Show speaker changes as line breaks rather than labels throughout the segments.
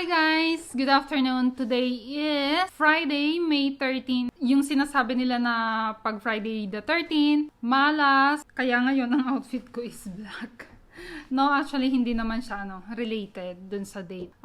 Hi guys! Good afternoon. Today is Friday, May 13. Yung sinasabi nila na pag Friday the 13th, malas. Kaya ngayon ang outfit ko is black. No, actually hindi naman siya related dun sa date.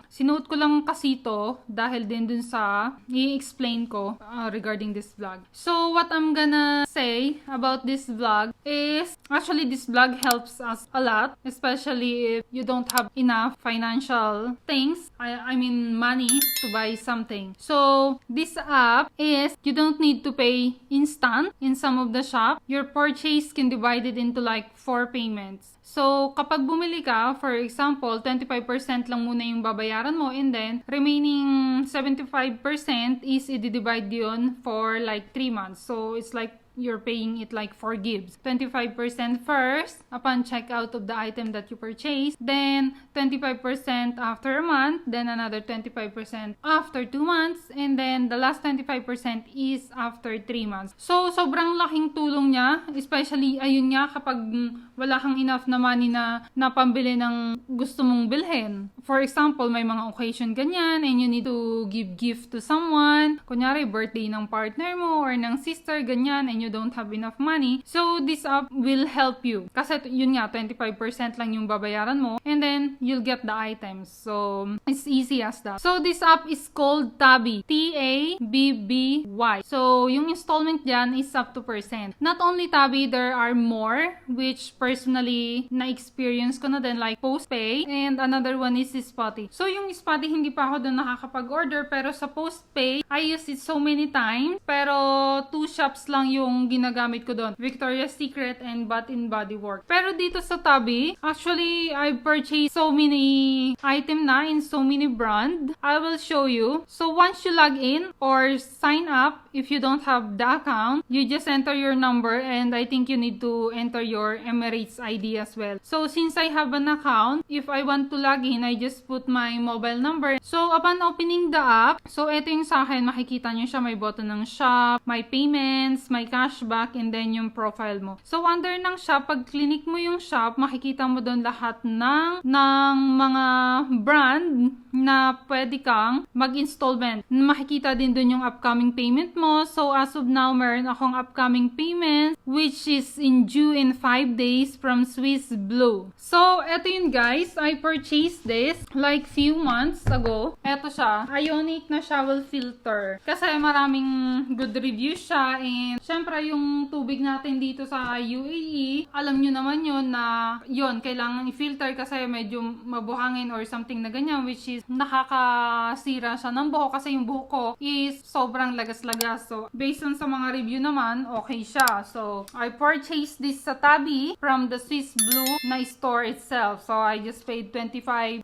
Sinuot ko lang kasi ito dahil din dun sa i-explain ko regarding this vlog. So what I'm gonna say about this vlog is actually this vlog helps us a lot, especially if you don't have enough financial things. I mean money to buy something. So this app is you don't need to pay instant in some of the shop. Your purchase can divide it into like 4 payments. So, kapag bumili ka, for example, 25% lang muna yung babayaran mo and then remaining 75% is i-divide yun for like 3 months. So, it's like you're paying it like 4 gives. 25% first upon checkout of the item that you purchased, then 25% after a month, then another 25% after 2 months, and then the last 25% is after 3 months. So, sobrang laking tulong niya, especially, ayun nga, kapag wala kang enough na money na pambili ng gusto mong bilhin. For example, may mga occasion ganyan, and you need to give gift to someone. Kunyari, birthday ng partner mo or ng sister, ganyan, and you don't have enough money. So, this app will help you. Kasi yun nga, 25% lang yung babayaran mo, and then you'll get the items. So, it's easy as that. So, this app is called Tabby. T-A-B-B-Y. So, yung installment dyan is up to percent. Not only Tabby, there are more, which personally na-experience ko na din, like Postpay, and another one is Spotty. So, yung Spotty, hindi pa ako doon nakakapag-order, pero sa Postpay, I use it so many times, pero 2 shops lang yung ginagamit ko doon. Victoria's Secret and Bath & Body Works. Pero dito sa Tabby, actually, I purchased so many item na in so many brand. I will show you. So, once you log in or sign up, if you don't have the account, you just enter your number and I think you need to enter your Emirates ID as well. So, since I have an account, if I want to log in, I just put my mobile number. So, upon opening the app, so ito yung sa akin, makikita nyo siya, may button ng shop, my payments, my cashback, and then yung profile mo. So, under ng shop, pag clinic mo yung shop, makikita mo doon lahat ng mga brand na pwede kang mag-installment. Makikita din doon yung upcoming payment mo. So, as of now, meron akong upcoming payment which is due in 5 days from Swiss Blue. So, eto yun guys. I purchased this like few months ago. Eto siya. Ionic na shower filter. Kasi maraming good reviews siya and syempre yung tubig natin dito sa UAE, alam nyo naman yun na yun, kailangan i-filter kasi medyo mabuhangin or something na ganyan which is nakakasira siya ng buhok kasi yung buhok ko is sobrang lagas-lagas. So, based on sa mga review naman, okay siya. So, I purchased this sa Tabby from the Swiss Blue na store itself. So, I just paid 25%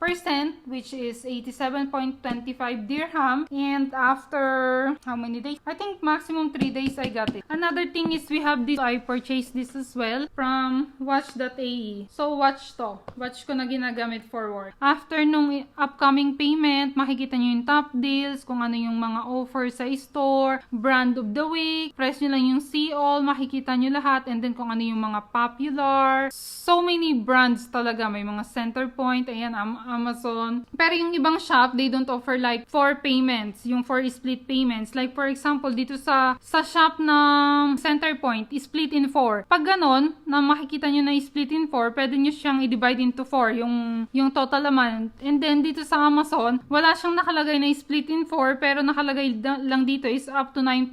which is 87.25 dirham and after how many days? I think maximum 3 days I got it. Another thing is we have this. I purchased this as well from watch.ae. So, watch to. Watch ko na ginagamit for work. After nung upcoming payment, makikita nyo yung top deals, kung ano yung mga offer sa store, brand of the week, price nyo lang yung see all, makikita nyo lahat, and then kung ano yung mga popular. So many brands talaga. May mga Center Point, ayan, Amazon. Pero yung ibang shop, they don't offer like 4 payments, yung 4 split payments. Like for example, dito sa shop ng Center Point, split in 4. Pag ganon, na makikita nyo na split in 4, pwede nyo siyang i-divide into 4, yung total amount. And then dito sa Amazon, wala siyang nakalagay na split in 4, pero nakalagay lang dito is up to 9%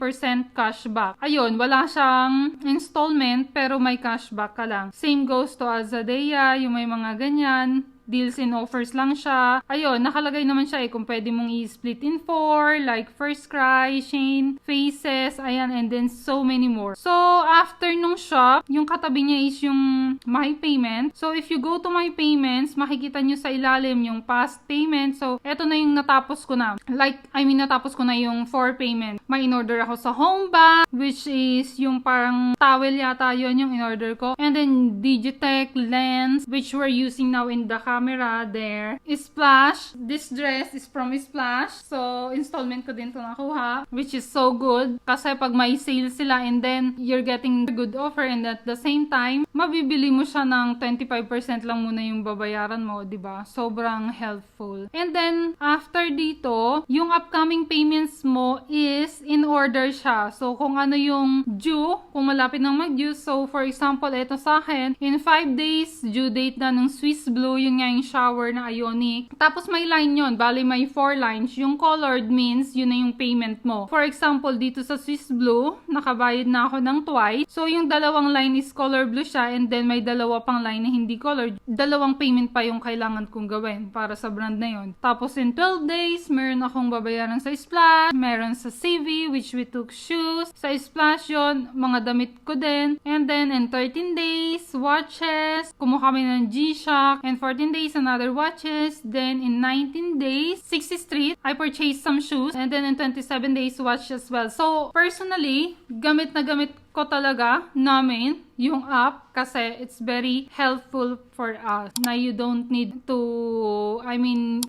cashback. Ayun, wala siyang installment, pero may cashback ka lang. Same goes to Azadea, yung may mga ganyan. Deals and offers lang siya. Ayun, nakalagay naman siya kung pwede mong i-split in 4, like First Cry, Shane, Faces, ayan, and then so many more. So, after nung shop, yung katabi niya is yung My Payment. So, if you go to My Payments, makikita nyo sa ilalim yung past payment. So, eto na yung natapos ko na. Natapos ko na yung 4 payment. May in-order ako sa home bag, which is yung parang towel yata yun yung in-order ko. And then, Digitech lens, which we're using now in the camera there. Splash. This dress is from Splash. So, installment ko din to nakuha. Which is so good. Kasi pag may sale sila and then you're getting a good offer and at the same time, mabibili mo siya ng 25% lang muna yung babayaran mo, diba? Sobrang helpful. And then, after dito, yung upcoming payments mo is in order siya. So, kung ano yung due, kung malapit nang mag-due. So, for example, ito sa akin, in 5 days, due date na ng Swiss Blue, yun nga yung shower na ionic. Tapos may line yun, bali may 4 lines. Yung colored means, yun na yung payment mo. For example, dito sa Swiss Blue, nakabayad na ako ng twice. So, yung dalawang line is color blue siya and then may dalawa pang line na hindi colored. Dalawang payment pa yung kailangan kong gawin para sa brand na yun. Tapos, in 12 days, meron akong babayaran sa Splash, meron sa CV, which we took shoes. Sa Splash yun, mga damit ko din. And then, in 13 days, watches. Kumuha kami ng G-Shock. And 14 days, another watches. Then, in 19 days, 60 Street, I purchased some shoes. And then, in 27 days, watch as well. So, personally, gamit na gamit ko talaga namin yung app kasi it's very helpful for us na you don't need to,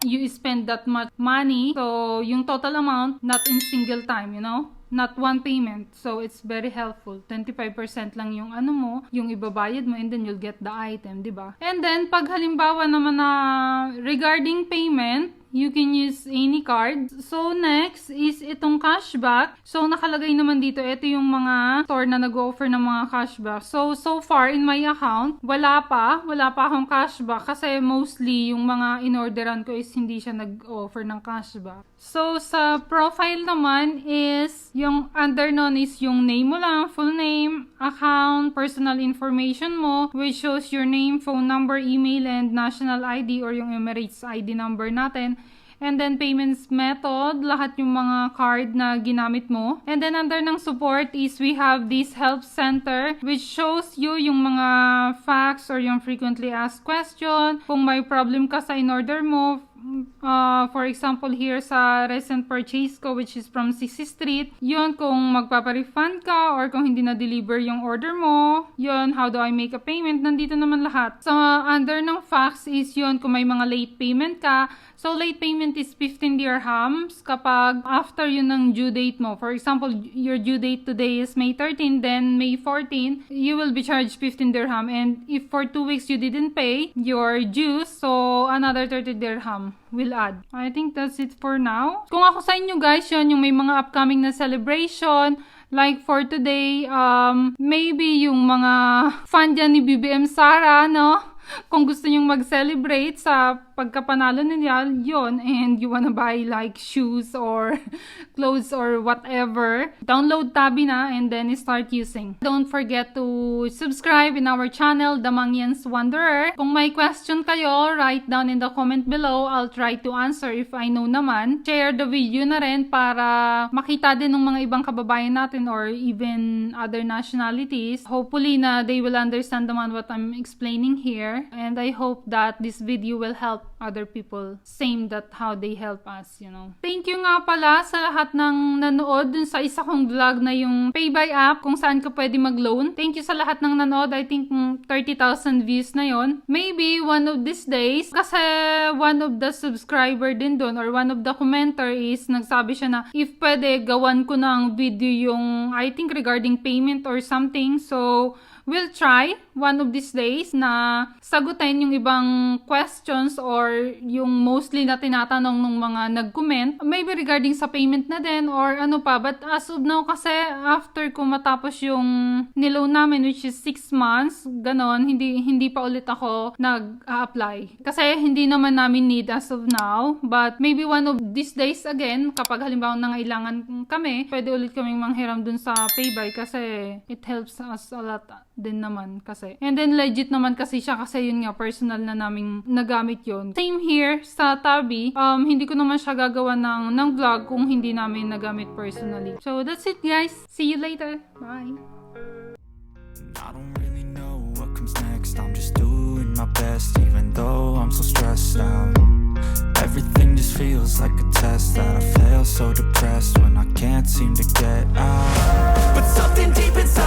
you spend that much money. So, yung total amount, not in single time, not one payment. So, it's very helpful. 25% lang yung yung ibabayad mo and then you'll get the item, diba? And then, pag halimbawa naman na regarding payment, you can use any card. So, next is itong cashback. So, nakalagay naman dito, ito yung mga store na nag-offer ng mga cashback. So far, in my account, wala pa akong cashback kasi mostly yung mga in-orderan ko is hindi siya nag-offer ng cashback. So, sa profile naman is, yung under nun is yung name mo lang, full name, account, personal information mo, which shows your name, phone number, email, and national ID or yung Emirates ID number natin. And then, payments method, lahat yung mga card na ginamit mo. And then, under ng support is we have this help center which shows you yung mga facts or yung frequently asked question. Kung may problem ka sa in-order mo, for example, here sa recent purchase ko, which is from 60 Street, yun, kung magpaparefund ka or kung hindi na-deliver yung order mo, yun, how do I make a payment, nandito naman lahat. So, under ng facts is yun, kung may mga late payment ka. So, late payment is 15 dirhams kapag after yun ng due date mo. For example, your due date today is May 13, then May 14, you will be charged 15 dirham. And if for 2 weeks you didn't pay your dues, so another 30 dirham will add. I think that's it for now. Kung ako sa inyo guys, yun yung may mga upcoming na celebration. Like for today, maybe yung mga fan dyan ni BBM Sara, no? Kung gusto nyong mag-celebrate sa pagkapanalo nila, yun, and you wanna buy like shoes or clothes or whatever, download Tabby na and then start using. Don't forget to subscribe in our channel, The Mangyan's Wanderer. Kung may question kayo, write down in the comment below. I'll try to answer if I know naman. Share the video na rin para makita din ng mga ibang kababayan natin or even other nationalities. Hopefully na they will understand naman what I'm explaining here. And I hope that this video will help other people. Same that how they help us, Thank you nga pala sa lahat ng nanood dun sa isa kong vlog na yung Pay by App kung saan ka pwede mag-loan. Thank you sa lahat ng nanood. I think 30,000 views na yon. Maybe one of these days, kasi one of the subscriber din dun or one of the commenter is nagsabi siya na if pwede gawan ko ng video yung I think regarding payment or something. So, we'll try one of these days na sagutin yung ibang questions or yung mostly na tinatanong ng mga nag-comment. Maybe regarding sa payment na din or ano pa. But as of now kasi after ko matapos yung niloan namin which is 6 months, ganon, hindi pa ulit ako nag-apply. Kasi hindi naman namin need as of now. But maybe one of these days again, kapag halimbawa nangailangan kami, pwede ulit kaming manghiram dun sa Paybuy kasi it helps us a lot din naman kasi. And then legit naman kasi siya kasi yun nga personal na naming nagamit yun. Same here sa Tabby. Hindi ko naman siya gagawa ng vlog kung hindi namin nagamit personally. So that's it guys. See you later. Bye.
I don't really know what comes next. I'm just doing my best even though I'm so stressed out. Everything just feels like a test that I fail, so depressed when I can't seem to get out. But something deep inside